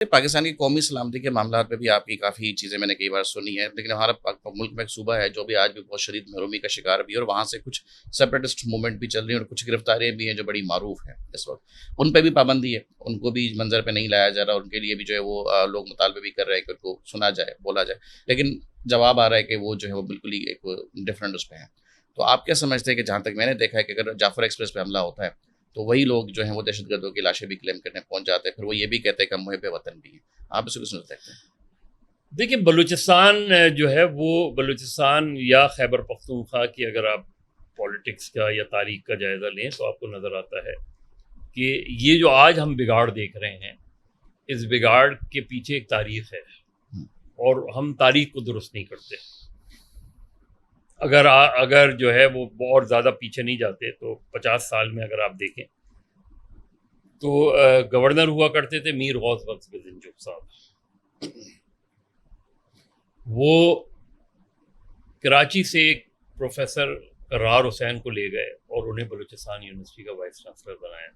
پاکستان کی قومی سلامتی کے معاملات پہ بھی آپ کی کافی چیزیں میں نے کئی بار سنی ہیں، لیکن ہمارا ملک میں ایک صوبہ ہے جو بھی آج بھی بہت شدید محرومی کا شکار بھی ہے، اور وہاں سے کچھ سیپریٹسٹ موومنٹ بھی چل رہی ہیں اور کچھ گرفتاریاں بھی ہیں جو بڑی معروف ہیں اس وقت. ان پہ بھی پابندی ہے، ان کو بھی منظر پہ نہیں لایا جا رہا، ان کے لیے بھی جو ہے وہ لوگ مطالبے بھی کر رہے ہیں کہ ان کو سنا جائے، بولا جائے، لیکن جواب آ رہا ہے کہ وہ جو ہے وہ بالکل ہی ایک ڈفرینٹ اس پہ ہیں. تو آپ کیا سمجھتے ہیں کہ جہاں تک میں نے دیکھا ہے کہ اگر جعفر ایکسپریس پہ حملہ ہوتا ہے تو وہی لوگ جو ہیں وہ دہشت گردوں کی لاشیں بھی کلیم کرنے پہنچ جاتے ہیں، پھر وہ یہ بھی کہتے ہیں کہ ہم محب وطن بھی ہیں. آپ اس کو سمجھ سکتے ہیں؟ دیکھیں، بلوچستان جو ہے وہ بلوچستان یا خیبر پختونخوا کی اگر آپ پولیٹکس کا یا تاریخ کا جائزہ لیں تو آپ کو نظر آتا ہے کہ یہ جو آج ہم بگاڑ دیکھ رہے ہیں، اس بگاڑ کے پیچھے ایک تاریخ ہے، اور ہم تاریخ کو درست نہیں کرتے. اگر جو ہے وہ بہت زیادہ پیچھے نہیں جاتے تو 50 سال میں اگر آپ دیکھیں تو گورنر ہوا کرتے تھے میر غوث بخش بزنجو صاحب. وہ کراچی سے ایک پروفیسر قرار حسین کو لے گئے اور انہیں بلوچستان یونیورسٹی کا وائس چانسلر بنایا،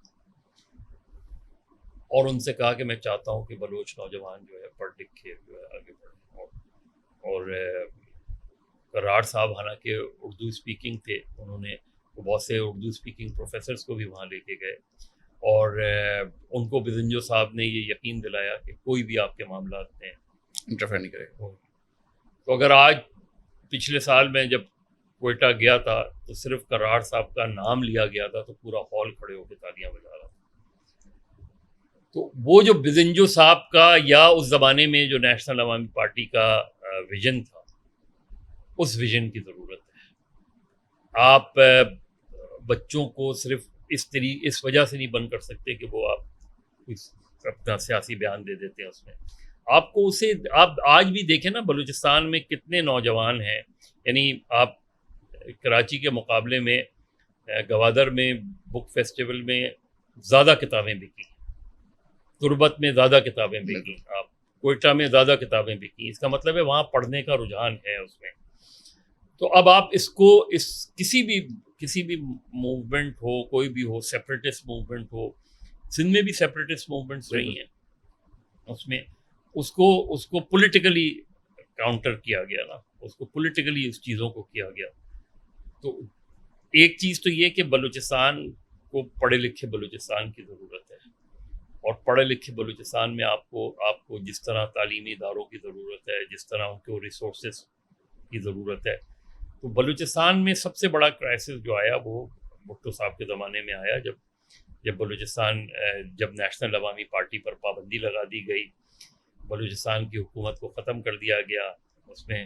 اور ان سے کہا کہ میں چاہتا ہوں کہ بلوچ نوجوان جو ہے پڑھ لکھ کے جو ہے آگے بڑھیں. اور قرار صاحب حالانکہ اردو اسپیکنگ تھے، انہوں نے بہت سے اردو اسپیکنگ پروفیسرز کو بھی وہاں لے کے گئے، اور ان کو بزنجو صاحب نے یہ یقین دلایا کہ کوئی بھی آپ کے معاملات میں انٹرفیئر نہیں کرے. تو اگر آج پچھلے سال میں جب کوئٹہ گیا تھا تو صرف قرار صاحب کا نام لیا گیا تھا تو پورا ہال کھڑے ہو کے تالیاں بجا رہا تھا. تو وہ جو بزنجو صاحب کا یا اس زمانے میں جو نیشنل عوامی پارٹی کا ویژن تھا، اس ویژن کی ضرورت ہے. آپ بچوں کو صرف اس وجہ سے نہیں بند کر سکتے کہ وہ آپ اپنا سیاسی بیان دے دیتے ہیں. اس میں آپ کو اسے آپ آج بھی دیکھیں نا، بلوچستان میں کتنے نوجوان ہیں. یعنی آپ کراچی کے مقابلے میں گوادر میں بک فیسٹیول میں زیادہ کتابیں بکی، تربت میں زیادہ کتابیں بکی، آپ کوئٹہ میں زیادہ کتابیں بکی. اس کا مطلب ہے وہاں پڑھنے کا رجحان ہے اس میں. تو اب آپ اس کو کسی بھی موومنٹ ہو، کوئی بھی ہو، سیپریٹسٹ موومنٹ ہو، سندھ میں بھی سیپریٹسٹ موومنٹس رہی ہیں، اس میں اس کو پولیٹیکلی کاؤنٹر کیا گیا نا، اس کو پولیٹیکلی اس چیزوں کو کیا گیا. تو ایک چیز تو یہ کہ بلوچستان کو پڑھے لکھے بلوچستان کی ضرورت ہے، اور پڑھے لکھے بلوچستان میں آپ کو جس طرح تعلیمی اداروں کی ضرورت ہے، جس طرح ان کو ریسورسز کی ضرورت ہے. تو بلوچستان میں سب سے بڑا کرائسس جو آیا وہ بھٹو صاحب کے زمانے میں آیا، جب بلوچستان جب نیشنل عوامی پارٹی پر پابندی لگا دی گئی، بلوچستان کی حکومت کو ختم کر دیا گیا. اس میں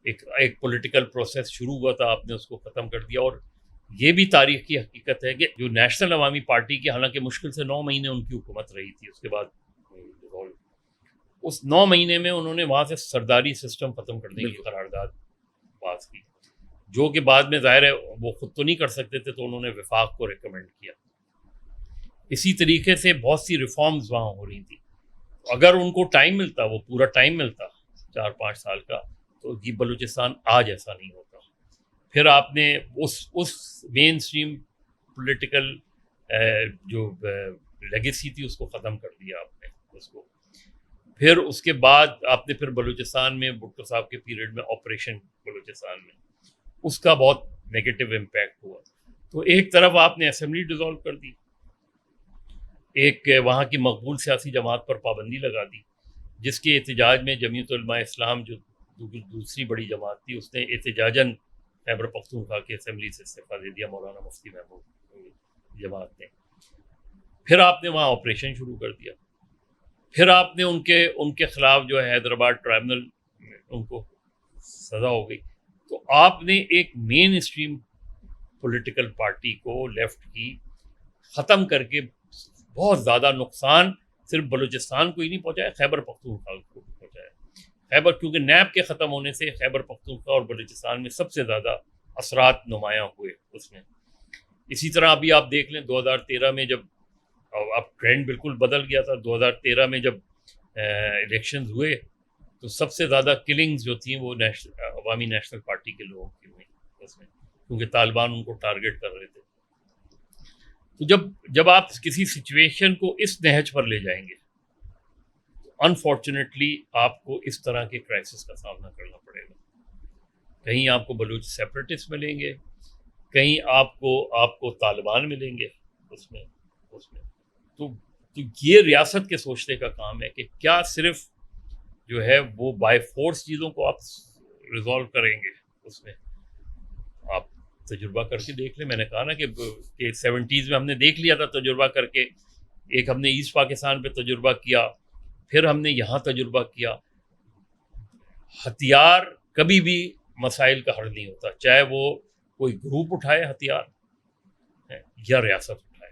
ایک پولیٹیکل پروسیس شروع ہوا تھا، آپ نے اس کو ختم کر دیا. اور یہ بھی تاریخ کی حقیقت ہے کہ جو نیشنل عوامی پارٹی کی حالانکہ مشکل سے 9 مہینے ان کی حکومت رہی تھی، اس کے بعد اس 9 مہینے میں انہوں نے وہاں سے سرداری سسٹم ختم کرنے کی قرارداد پاس کی، جو کہ بعد میں ظاہر ہے وہ خود تو نہیں کر سکتے تھے، تو انہوں نے وفاق کو ریکمینڈ کیا. اسی طریقے سے بہت سی ریفارمز وہاں ہو رہی تھی. اگر ان کو ٹائم ملتا، وہ پورا ٹائم ملتا 4-5 سال کا، تو یہ بلوچستان آج ایسا نہیں ہوتا. پھر آپ نے اس مین اسٹریم پولیٹیکل جو لیگیسی تھی اس کو ختم کر دیا آپ نے اس کو. پھر اس کے بعد آپ نے پھر بلوچستان میں بھٹو صاحب کے پیریڈ میں آپریشن بلوچستان میں، اس کا بہت نیگیٹو امپیکٹ ہوا. تو ایک طرف آپ نے اسمبلی ڈیزالو کر دی، ایک وہاں کی مقبول سیاسی جماعت پر پابندی لگا دی، جس کے احتجاج میں جمعیت علماء اسلام جو دوسری بڑی جماعت تھی، اس نے احتجاجاً خیبر پختونخوا کی اسمبلی سے استعفیٰ دے دیا، مولانا مفتی محمود جماعت نے. پھر آپ نے وہاں آپریشن شروع کر دیا. پھر آپ نے ان کے خلاف جو ہے حیدرآباد ٹرائبونل میں ان کو سزا ہو گئی. تو آپ نے ایک مین اسٹریم پولیٹیکل پارٹی کو، لیفٹ کی، ختم کر کے بہت زیادہ نقصان صرف بلوچستان کو ہی نہیں پہنچایا، خیبر پختونخوا کو بھی پہنچایا. کیونکہ نیب کے ختم ہونے سے خیبر پختونخوا اور بلوچستان میں سب سے زیادہ اثرات نمایاں ہوئے اس میں. اسی طرح ابھی آپ دیکھ لیں 2013 میں جب اب ٹرینڈ بالکل بدل گیا تھا. 2013 میں جب الیکشنز ہوئے تو سب سے زیادہ کلنگز جو تھیں وہ عوامی نیشنل پارٹی کے لوگوں کی ہوئی اس میں، کیونکہ طالبان ان کو ٹارگٹ کر رہے تھے. تو جب آپ کسی سچویشن کو اس نہج پر لے جائیں گے تو انفارچونیٹلی آپ کو اس طرح کے کرائسس کا سامنا کرنا پڑے گا. کہیں آپ کو بلوچ سیپریٹسٹ ملیں گے, کہیں آپ کو طالبان ملیں گے اس میں. تو یہ ریاست کے سوچنے کا کام ہے کہ کیا صرف جو ہے وہ بائی فورس چیزوں کو آپ ریزالو کریں گے. اس میں آپ تجربہ کر کے دیکھ لیں. میں نے کہا نا کہ 70s میں ہم نے دیکھ لیا تھا تجربہ کر کے. ایک ہم نے ایسٹ پاکستان پہ تجربہ کیا, پھر ہم نے یہاں تجربہ کیا. ہتھیار کبھی بھی مسائل کا حل نہیں ہوتا, چاہے وہ کوئی گروپ اٹھائے ہتھیار یا ریاست اٹھائے.